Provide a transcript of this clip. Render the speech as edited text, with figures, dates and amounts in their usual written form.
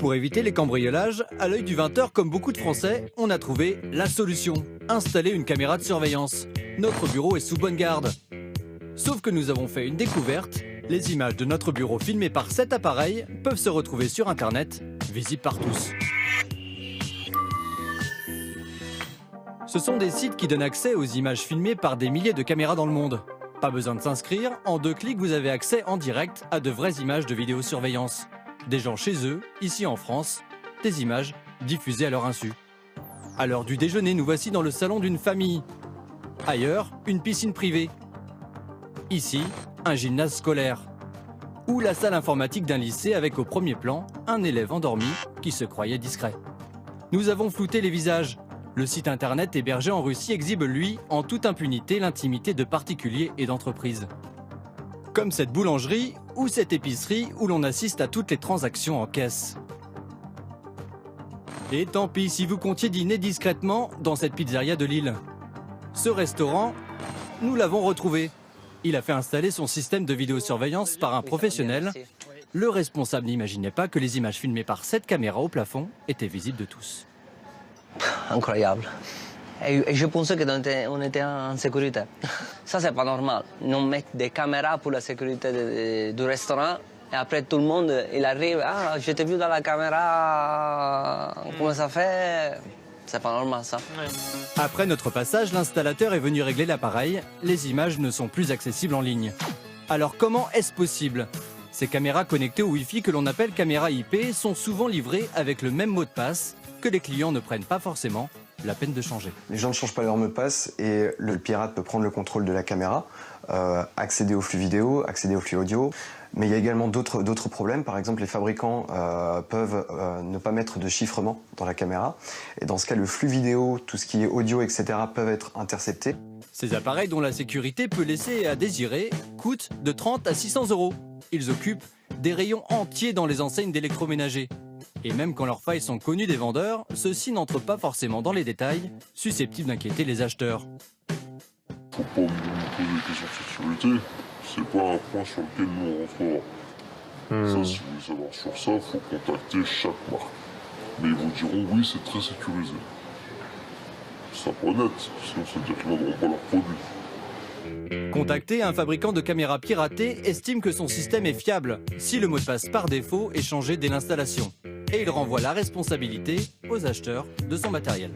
Pour éviter les cambriolages, à l'œil du 20h, comme beaucoup de Français, on a trouvé la solution. Installer une caméra de surveillance. Notre bureau est sous bonne garde. Sauf que nous avons fait une découverte. Les images de notre bureau filmées par cet appareil peuvent se retrouver sur Internet, visibles par tous. Ce sont des sites qui donnent accès aux images filmées par des milliers de caméras dans le monde. Pas besoin de s'inscrire, en 2 clics vous avez accès en direct à de vraies images de vidéosurveillance. Des gens chez eux, ici en France, des images diffusées à leur insu. À l'heure du déjeuner, nous voici dans le salon d'une famille. Ailleurs, une piscine privée. Ici, un gymnase scolaire. Ou la salle informatique d'un lycée avec au premier plan un élève endormi qui se croyait discret. Nous avons flouté les visages. Le site internet hébergé en Russie exhibe, lui, en toute impunité, l'intimité de particuliers et d'entreprises. Comme cette boulangerie ou cette épicerie où l'on assiste à toutes les transactions en caisse. Et tant pis si vous comptiez dîner discrètement dans cette pizzeria de Lille. Ce restaurant, nous l'avons retrouvé. Il a fait installer son système de vidéosurveillance par un professionnel. Le responsable n'imaginait pas que les images filmées par cette caméra au plafond étaient visibles de tous. Incroyable. Et je pensais qu'on était en sécurité. Ça, c'est pas normal. On met des caméras pour la sécurité du restaurant et après tout le monde, il arrive. Ah, je t'ai vu dans la caméra. Comment ça fait? C'est pas normal, ça. Après notre passage, l'installateur est venu régler l'appareil. Les images ne sont plus accessibles en ligne. Alors comment est-ce possible? Ces caméras connectées au Wi-Fi que l'on appelle caméras IP sont souvent livrées avec le même mot de passe que les clients ne prennent pas forcément la peine de changer. Les gens ne changent pas leur mot de passe et le pirate peut prendre le contrôle de la caméra, accéder au flux vidéo, accéder au flux audio. Mais il y a également d'autres problèmes. Par exemple, les fabricants peuvent ne pas mettre de chiffrement dans la caméra. Et dans ce cas, le flux vidéo, tout ce qui est audio, etc. peuvent être interceptés. Ces appareils dont la sécurité peut laisser à désirer coûtent de 30 à 600 €. Ils occupent des rayons entiers dans les enseignes d'électroménager. Et même quand leurs failles sont connues des vendeurs, ceux-ci n'entrent pas forcément dans les détails, susceptibles d'inquiéter les acheteurs. Faut pas me poser des questions de sécurité, c'est pas un point sur lequel nous on rentrera. Ça, si vous voulez savoir sur ça, faut contacter chaque marque. Mais ils vous diront oui, c'est très sécurisé. C'est pas honnête, sinon ça veut dire qu'ils ne vendront pas leurs produits. Contacter un fabricant de caméras piratées estime que son système est fiable si le mot de passe par défaut est changé dès l'installation. Et il renvoie la responsabilité aux acheteurs de son matériel.